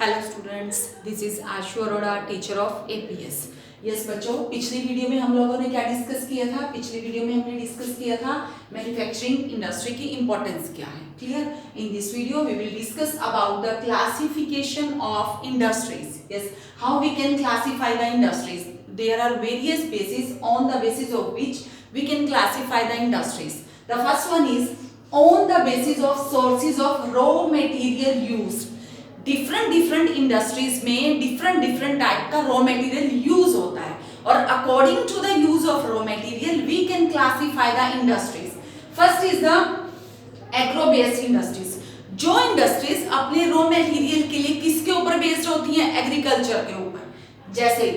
Hello students, this is Ashu Arora, teacher of APS. Yes बच्चों, पिछली video में हम लोगों ने क्या डिस्कस किया था? पिछली वीडियो में हमने डिस्कस किया था मैन्युफैक्चरिंग इंडस्ट्री की इंपॉर्टेंस क्या है। Clear? In this video we will discuss about the classification of industries. Yes, how we can classify the industries. There are various bases on the basis of which we can classify the industries. The first one is on the basis of sources of raw material used. Different industries में different type का raw material use होता है और according to the use of raw material we can classify the industries. First is the agro based industries. जो industries अपने raw material के लिए किसके ऊपर बेस्ड होती हैं? एग्रीकल्चर के ऊपर. जैसे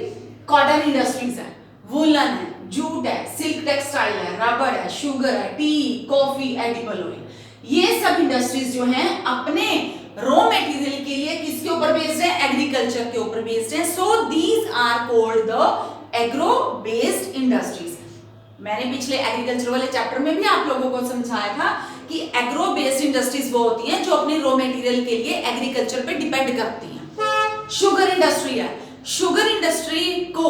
कॉटन इंडस्ट्रीज है, वुलन है, जूट है, सिल्क टेक्सटाइल है, रबर है, शुगर है, टी, कॉफी, एडिबल ऑयल. ये सब इंडस्ट्रीज जो हैं अपने रॉ मटेरियल के लिए किसके ऊपर बेस्ड है? एग्रीकल्चर के ऊपर बेस्ड है. So these are called the agro based industries. मैंने पिछले एग्रीकल्चर वाले चैप्टर में भी आप लोगों को समझाया था कि एग्रो बेस्ड इंडस्ट्रीज वो होती हैं जो अपने रॉ मटेरियल के लिए एग्रीकल्चर पे डिपेंड करती हैं. शुगर इंडस्ट्री है, शुगर इंडस्ट्री को,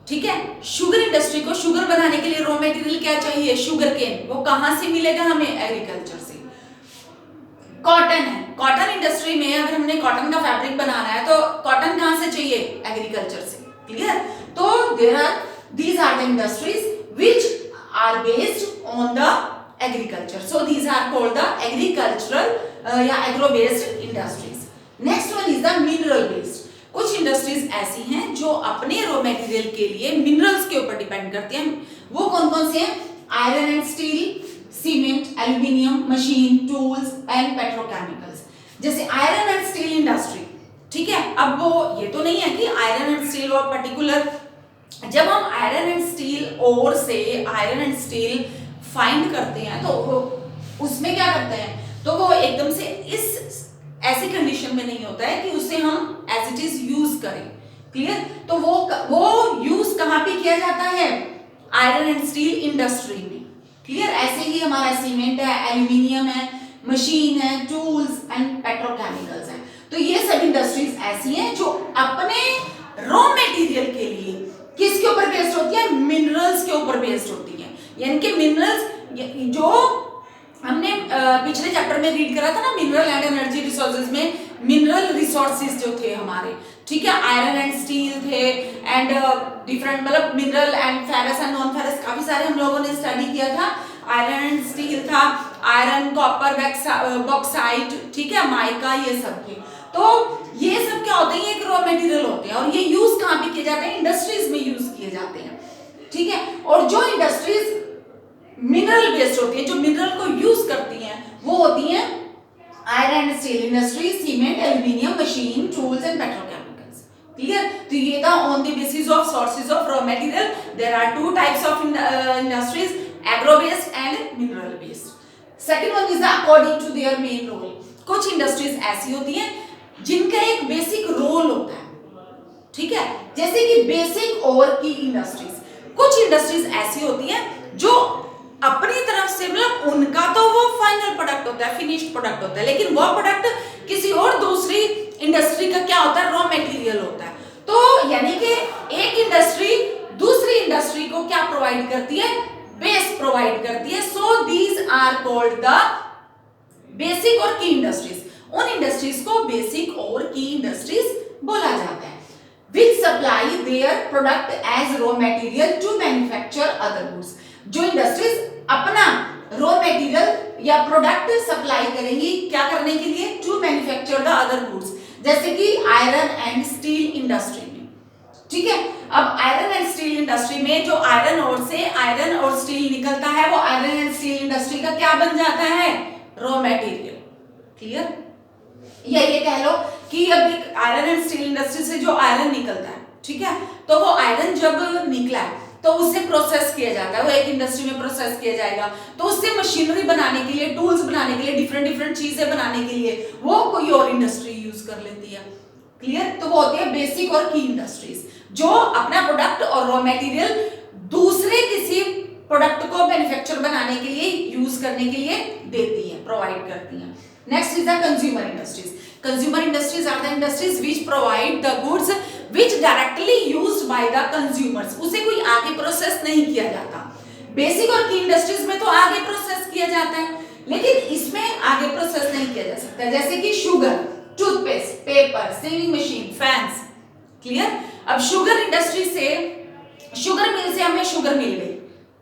ठीक है, शुगर इंडस्ट्री को शुगर बनाने के लिए रॉ मटेरियल क्या चाहिए? Sugar cane. वो कहां से मिलेगा हमें? एग्रीकल्चर से. कॉटन है, कॉटन इंडस्ट्री में अगर हमने कॉटन का फैब्रिक बनाना है तो कॉटन कहां से चाहिए? एग्रीकल्चर से. क्लियर? तो these are the industries which are based on the agriculture. So these are called the agricultural या agro based industries. Next one is the mineral based. कुछ इंडस्ट्रीज ऐसी हैं जो अपने रॉ मटेरियल के लिए मिनरल्स के ऊपर डिपेंड करती हैं. वो कौन कौन से हैं? Iron and steel, cement, aluminium, machine, tools and petrochemicals. जैसे आयरन एंड स्टील इंडस्ट्री, ठीक है. अब वो ये तो नहीं है कि आयरन एंड स्टील और पर्टिकुलर, जब हम आयरन एंड स्टील और से आयरन एंड स्टील फाइंड करते हैं तो उसमें क्या करते हैं? तो वो एकदम से इस ऐसी कंडीशन में नहीं होता है कि उसे हम एज इट इज यूज करें. क्लियर? तो वो यूज कहां पे किया जाता है? आयरन एंड स्टील इंडस्ट्री में. क्लियर? ऐसे ही हमारा सीमेंट है, एल्यूमिनियम है, मशीन है, टूल्स एंड पेट्रोकेमिकल्स हैं. तो ये सब इंडस्ट्रीज ऐसी हैं जो अपने रॉ मटेरियल के लिए किसके ऊपर बेस्ड होती है? मिनरल्स के ऊपर बेस्ड होती है. यानी कि मिनरल्स जो हमने पिछले चैप्टर में रीड करा था ना, मिनरल एंड एनर्जी रिसोर्सेज में मिनरल रिसोर्सेज जो थे हमारे, ठीक है, आयरन एंड स्टील थे एंड डिफरेंट, मतलब mineral and ferrous and non ferrous, काफी सारे हम लोगों ने स्टडी किया था. आयरन एंड स्टील था, आयरन, कॉपर, बॉक्साइट, ठीक है, माइका, ये सब थे. तो ये सब क्या होते हैं? एक रॉ मटेरियल होते हैं और ये यूज कहां पे किए जाते हैं? इंडस्ट्रीज में यूज किए जाते हैं. ठीक है. और जो इंडस्ट्रीज मिनरल बेस्ड होती है, जो मिनरल को यूज करती हैं, वो होती हैं iron and steel industry, cement, aluminium, machine, tools and petrochemicals. Clear? तो ये था on the basis of sources of raw material. There are two types of industries, agro based and mineral based. Second one is according to their main role. कुछ industries ऐसी होती हैं जिनका एक basic role होता है, ठीक है, जैसे कि बेसिक और की इंडस्ट्रीज. कुछ इंडस्ट्रीज ऐसी होती हैं जो अपनी तरफ से, मतलब उनका तो वो फाइनल प्रोडक्ट होता है, फिनिश्ड प्रोडक्ट होता है, लेकिन वो प्रोडक्ट किसी और दूसरी इंडस्ट्री का क्या होता है? रॉ मटेरियल होता है. तो यानी कि एक इंडस्ट्री दूसरी इंडस्ट्री को क्या प्रोवाइड करती है? बेस प्रोवाइड करती है. So these are called the basic और की इंडस्ट्रीज. उन इंडस्ट्रीज को बेसिक और की इंडस्ट्रीज बोला जाता है. Which supply their product as raw material to manufacture other goods. जो इंडस्ट्रीज अपना रॉ मटेरियल या प्रोडक्ट सप्लाई करेंगी क्या करने के लिए? To manufacture the other goods. जैसे कि आयरन एंड स्टील इंडस्ट्री में, ठीक है. अब आयरन एंड स्टील इंडस्ट्री में जो आयरन ओर से आयरन और स्टील निकलता है, वो आयरन एंड स्टील इंडस्ट्री का क्या बन जाता है? Raw material. क्लियर? या ये कह लो कि अब एक आयरन एंड स्टील इंडस्ट्री से जो आयरन निकलता है, ठीक है, तो वो आयरन जब निकला है तो उससे प्रोसेस किया जाता है, वो एक इंडस्ट्री में प्रोसेस किया जाएगा. तो उससे मशीनरी बनाने के लिए, टूल्स बनाने के लिए, डिफरेंट चीजें बनाने के लिए वो कोई और इंडस्ट्री यूज कर लेती है. क्लियर? तो वो होती है बेसिक और की इंडस्ट्रीज, जो अपना प्रोडक्ट और रॉ मटेरियल दूसरे किसी प्रोडक्ट को मैन्युफैक्चर बनाने के लिए, यूज करने के लिए देती है, प्रोवाइड करती है. Next is the consumer industries. Consumer industries are the industries which provide the goods which directly used by the consumers. उसे कोई आगे प्रोसेस नहीं किया जाता. बेसिक और की इंडस्ट्रीज में तो आगे प्रोसेस किया जाता है, लेकिन इसमें आगे प्रोसेस नहीं किया जा सकता. जैसे कि sugar, toothpaste, paper, saving machine, fans. Clear? अब शुगर इंडस्ट्री से, शुगर मिल से हमें शुगर मिल गई,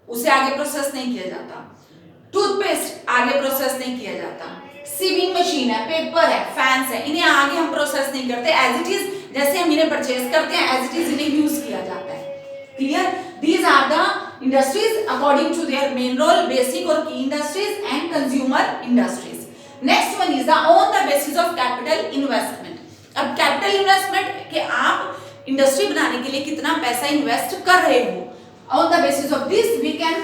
उसे आगे प्रोसेस नहीं किया जाता. टूथपेस्ट आगे प्रोसेस नहीं किया जाता. सीविंग मशीन है, पेपर है, फैंस है, इन्हें आगे हम प्रोसेस नहीं करते. एज इट इज, जैसे हम इन्हें परचेज करते हैं, एज इट इज इन्हें यूज किया जाता है. Clear? These are the industries according to their main role, basic और key industries and consumer industries. Next one is the on the basis of capital investment. अब capital investment के आप industry बनाने के लिए कितना पैसा इन्वेस्ट कर रहे हो. On the basis of this, we can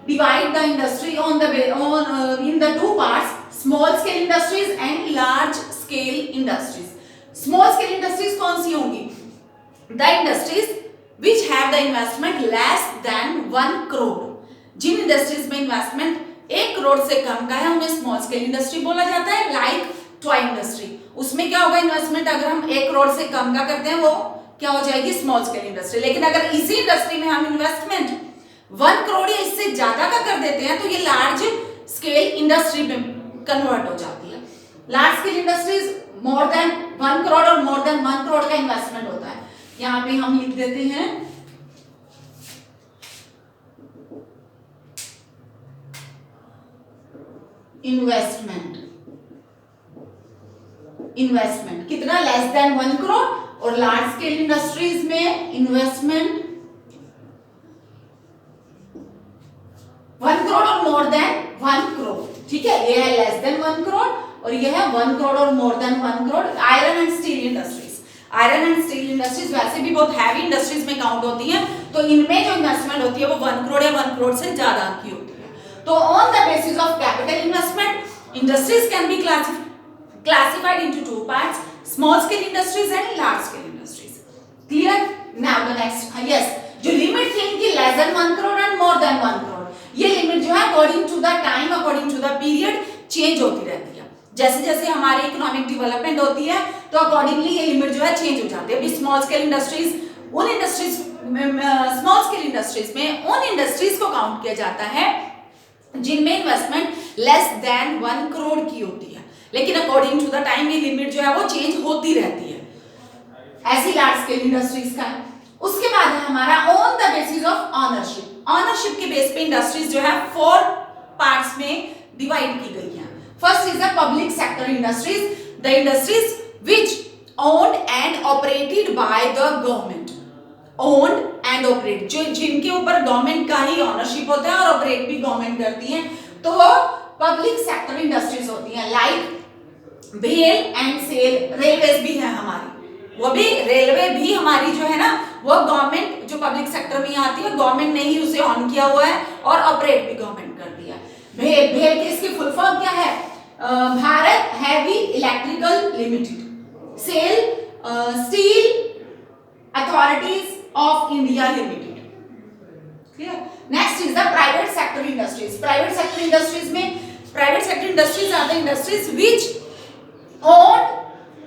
divide the industry in the two parts: small scale industries and large scale industries. Small scale industries कौन सी होंगी? The industries which have the investment less than 1 crore. Jin industries में investment 1 crore से कम का है उन्हें small scale industry बोला जाता है. लाइक टॉय इंडस्ट्री, उसमें क्या होगा, इन्वेस्टमेंट अगर हम 1 करोड़ से कम का करते हैं वो क्या हो जाएगी, स्मॉल स्केल इंडस्ट्री. लेकिन अगर इसी इंडस्ट्री में हम इन्वेस्टमेंट 1 करोड़ या इससे ज्यादा का कर देते हैं तो ये लार्ज स्केल इंडस्ट्री में कन्वर्ट हो जाती है. Large scale industries more than 1 crore और मोर देन 1 करोड़ का इन्वेस्टमेंट होता है. यहां पे हम लिख देते हैं इन्वेस्टमेंट कितना, लेस देन 1 करोड़. और लार्ज स्केल इंडस्ट्रीज में इन्वेस्टमेंट 1 करोड़ और मोर देन 1 करोड़. ठीक है, ये है लेस देन 1 करोड़ और ये है 1 करोड़ और more than 1 crore. Iron and steel industries, iron and steel industries वैसे भी बहुत हैवी इंडस्ट्रीज में काउंट होती हैं, तो इनमें जो इन्वेस्टमेंट होती है वो 1 करोड़ या 1 करोड़ से ज्यादा की होती है. तो on the basis of capital investment industries can be classified into two parts: small scale industries and large scale industries. Clear? Now the next, yes, जो लिमिट थी इनकी less than 1 crore and more than 1 crore, ये limit जो है according to the time, according to the period change होती रहती है. जैसे जैसे हमारी इकोनॉमिक डेवलपमेंट होती है तो अकॉर्डिंगली ये लिमिट जो है चेंज हो जाती है. अभी स्मॉल स्केल इंडस्ट्रीज उन इंडस्ट्रीज स्मॉल स्केल इंडस्ट्रीज में उन इंडस्ट्रीज को काउंट किया जाता है जिनमें इन्वेस्टमेंट लेस देन 1 करोड़ की होती है. लेकिन अकॉर्डिंग टू द टाइम ये लिमिट जो है वो चेंज होती रहती है. ऐसी लार्ज स्केल इंडस्ट्रीज का है. उसके बाद है हमारा on the basis of ownership. Ownership के बेस पे इंडस्ट्रीज जो है 4 पार्ट्स में डिवाइड की गई हैं. First is the public sector industries, the industries which owned and operated by the government. Owned and operate, जो जिनके ऊपर गवर्नमेंट का ही ऑनरशिप होता है और ऑपरेट भी गवर्नमेंट करती है, तो वो पब्लिक सेक्टर इंडस्ट्रीज होती हैं. लाइक भेल एंड सेल, रेलवेज भी है हमारी, वो भी रेलवे भी हमारी जो है ना वो गवर्नमेंट जो पब्लिक सेक्टर में आती है, गवर्नमेंट ने ही उसे ऑन किया हुआ है और ऑपरेट भी गवर्नमेंट करती है. भेल की इसकी फुल फॉर्म क्या है? Bharat heavy electrical limited. SAIL steel authorities of India limited. Clear? Next is the private sector industries. Private sector industries में private sector industries are the industries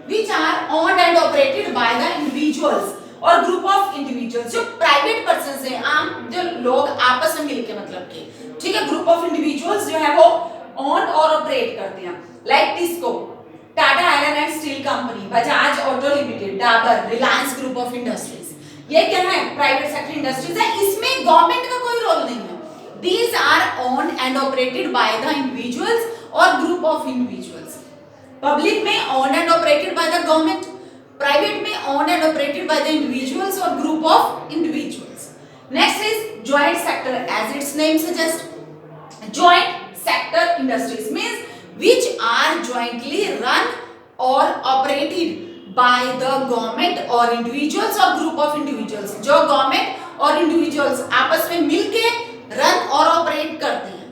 which are owned and operated by the individuals or group of individuals. जो private person है, आम जो लोग आपस में मिलकर मतलब के, ठीक है, ग्रुप ऑफ इंडिविजुअल्स जो है वो ओन और ऑपरेट करते हैं. Like TISCO, Tata iron and steel company, Bajaj auto limited, Dabur, Reliance group of industries. ये क्या है? प्राइवेट सेक्टर इंडस्ट्रीज है. इसमें गवर्नमेंट का कोई रोल नहीं है. These are owned and operated by the individuals or group of individuals. Public में owned and operated by the government, private में owned and operated by the individuals or group of individuals. Next is joint sector. As its name suggest, joint sector industries means which are jointly run or operated by the government और individuals और group of individuals. जो government और individuals आपस में मिलके run और operate करते हैं.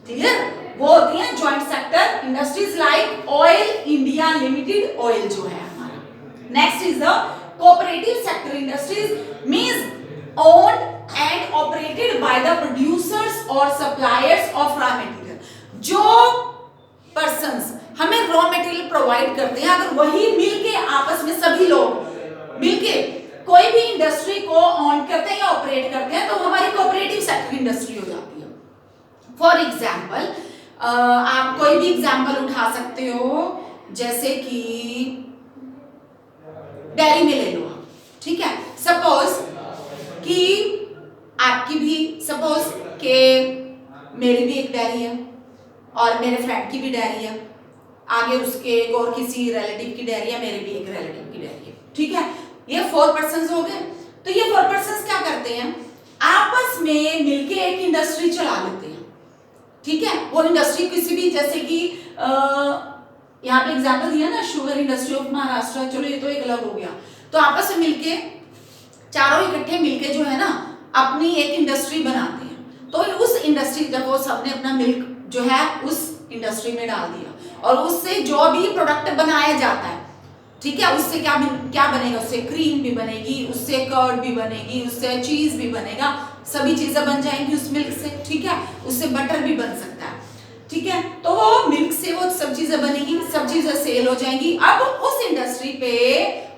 क्लियर? वो होती हैं joint sector industries. Like oil India limited, oil जो है हमारा. Next is the cooperative sector industries means owned and operated by the producers और सप्लायर्स ऑफ रॉ मटेरियल. जो पर्संस हमें रॉ प्रोवाइड करते हैं, अगर वही मिलके आपस में सभी लोग मिलके कोई भी इंडस्ट्री को ऑन करते हैं या ऑपरेट करते हैं, तो हमारी कोऑपरेटिव सेक्टर इंडस्ट्री हो जाती है। फॉर एग्जाम्पल, आप कोई भी एग्जाम्पल उठा सकते हो, जैसे कि डेयरी में ले लो आप, ठीक है। सपोज कि आपकी भी, सपोज कि मेरी भी एक डेयरी है और मेरे फ्रेंड की भी डेयरी है, आगे उसके एक और किसी रिलेटिव की डेयरी है, मेरे भी एक रिलेटिव की डेयरी है, ठीक है। ये 4 पर्सन्स हो गए। तो ये 4 पर्सन्स क्या करते हैं, आपस में मिलके एक इंडस्ट्री चला लेते हैं, ठीक है। वो इंडस्ट्री किसी भी, जैसे कि यहाँ पे एग्जांपल दिया ना, शुगर इंडस्ट्री ऑफ महाराष्ट्र, चलो ये तो एक अलग हो गया। तो आपस में मिलके चारों इकट्ठे मिलके जो है ना अपनी एक इंडस्ट्री बनाते हैं। तो उस इंडस्ट्री, जब वो सबने अपना मिल्क जो है उस इंडस्ट्री में डाल दिया और उससे जो भी प्रोडक्ट बनाया जाता है, ठीक है, उससे क्या बनेगा, उससे क्रीम भी बनेगी, उससे कर्ड भी बनेगी, उससे चीज भी बनेगा, सभी चीजें बन जाएंगी उस मिल्क से, ठीक है। उससे बटर भी बन सकता है, ठीक है। तो वो मिल्क से वो सब चीजें बनेगी, सब चीजें सेल हो जाएंगी। अब उस इंडस्ट्री पे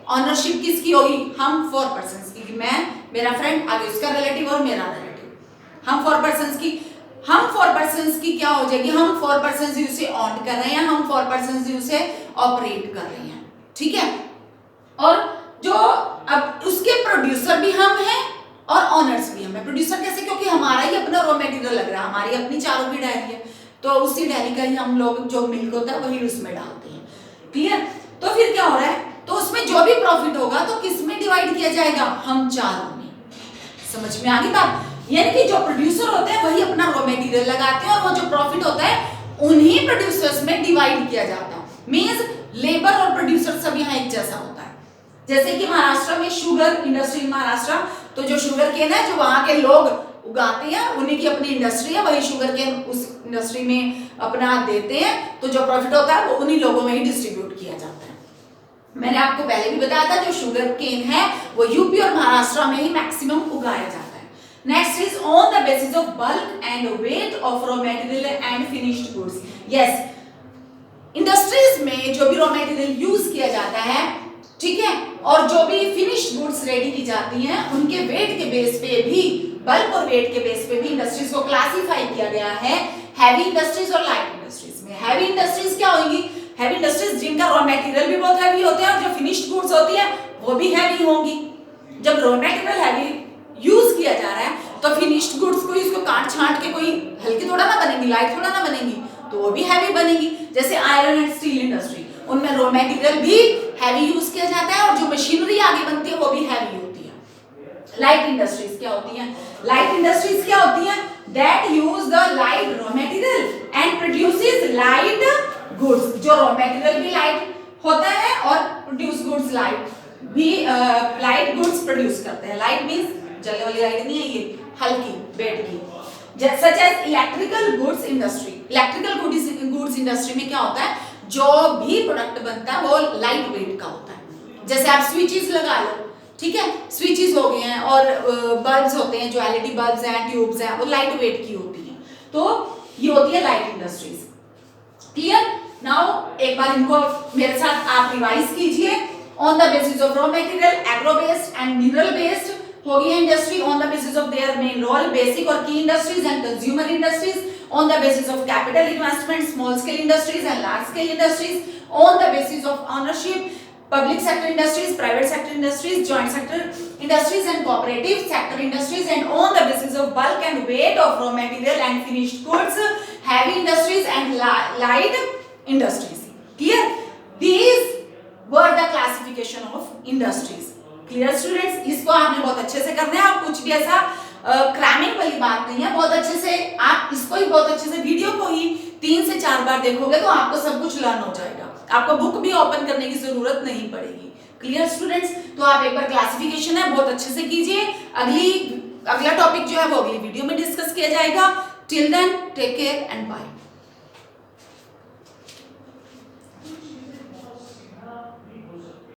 ऑनरशिप किसकी होगी, हम 4 पर्सन्स की, मैं, मेरा फ्रेंड, आगे उसका रिलेटिव और मेरा रिलेटिव, हम 4 पर्सन्स की। हम 4 पर्सन्स की क्या हो जाएगी, हम 4 पर्सन्स ही उसे ऑन कर रहे हैं, हम 4 पर्सन्स ही उसे ऑपरेट कर रहे हैं, ठीक है। और जो अब उसके प्रोड्यूसर भी हम हैं और ऑनर्स भी हम हैं। प्रोड्यूसर कैसे, क्योंकि हमारा ही अपना रॉ मटेरियल लग रहा है, हमारी अपनी चारों की डायरी है, तो उसी डायरी का ही हम लोग जो मिल्क होता है वही उसमें डालते हैं, क्लियर। तो फिर क्या हो रहा है, तो उसमें जो भी प्रॉफिट होगा तो किस में डिवाइड किया जाएगा, हम चारों में। समझ में आ गई बात, यानी कि जो प्रोड्यूसर होते हैं वही अपना रॉ मटेरियल लगाते हैं और वो जो प्रॉफिट होता है उन्हीं प्रोड्यूसर्स में डिवाइड किया जाता है। मींस लेबर और प्रोड्यूसर सब यहाँ एक जैसा होता है। जैसे कि महाराष्ट्र में शुगर इंडस्ट्री, महाराष्ट्र, तो जो शुगर केन है जो वहां के लोग उगाते हैं उन्हीं की अपनी इंडस्ट्री है, वही शुगर केन उस इंडस्ट्री में अपना देते हैं, तो जो प्रॉफिट होता है वो उन्हीं लोगों में ही डिस्ट्रीब्यूट किया जाता है। मैंने आपको पहले भी बताया था, जो शुगर केन है वो यूपी और महाराष्ट्र में ही मैक्सिमम उगाया जाता है। Next is on the basis of bulk and weight of raw material and finished goods. Yes, industries में जो भी रॉ मटेरियल यूज किया जाता है, ठीक है, और जो भी फिनिश्ड गुड्स रेडी की जाती हैं, उनके वेट के बेस पे भी, बल्क और वेट के बेस पे भी इंडस्ट्रीज को क्लासिफाई किया गया है हैवी इंडस्ट्रीज और लाइट इंडस्ट्रीज में। हैवी इंडस्ट्रीज क्या होगी, हैवी इंडस्ट्रीज जिनका रॉ मटेरियल भी बहुत हैवी होते हैं और जो फिनिश्ड गुड्स होती है वो भी हैवी होंगी। जब रॉ मटेरियल हैवी यूज किया जा रहा है तो फिनिश्ड गुड्स को इसको काट छांट के कोई हल्की थोड़ा ना बनेगी, लाइट थोड़ा ना बनेगी, तो वो भी हैवी बनेगी। जैसे आयरन एंड स्टील इंडस्ट्री, उनमें रॉ मटेरियल भी हैवी यूज किया जाता है और जो मशीनरी आगे बनती है वो भी हैवी होती है। लाइट इंडस्ट्रीज क्या होती हैं, लाइट इंडस्ट्रीज क्या होती हैं, that use the light raw material and produces light goods. जो रॉ मटेरियल भी लाइट होता है और प्रोड्यूस गुड्स लाइट भी, लाइट गुड्स प्रोड्यूस करते हैं। लाइट मींस जलने वाली लाइट नहीं है, ये हल्की बेड की। Such as electrical goods industry, electrical goods industry में क्या होता है, जो भी प्रोडक्ट बनता है वो लाइट वेट का होता है। जैसे आप स्विचेस लगा लो, ठीक है, स्विचेस हो गए हैं और बल्ब्स होते हैं, जो एलईडी बल्ब्स हैं, ट्यूब्स हैं, वो लाइट वेट की होती हैं। तो ये होती है लाइट इंडस्ट्रीज, क्लियर। नाउ एक बार इनको मेरे साथ आप रिवाइज कीजिए। On the basis of raw material, agro based and mineral based होगी industry. On the basis of their main role, basic और key industries and consumer industries. On the basis of capital investment, small scale industries and large scale industries. On the basis of ownership, public sector industries, private sector industries, joint sector industries and cooperative sector industries. And on the basis of bulk and weight of raw material and finished goods, heavy industries and light industries. Clear? These were the classification of industries. Clear students? इसको आपने बहुत अच्छे से करना है, आप कुछ भी ऐसा क्रैमिंग वाली बात नहीं है, बहुत अच्छे से आप इसको ही बहुत अच्छे से वीडियो को ही 3 से 4 बार देखोगे तो आपको सब कुछ लर्न हो जाएगा, आपको बुक भी ओपन करने की जरूरत नहीं पड़ेगी। Clear students? तो आप एक बार क्लासिफिकेशन है बहुत अच्छे से कीजिए। अगला टॉपिक जो है वो अगली वीडियो में डिस्कस किया जाएगा। Till then take care and bye.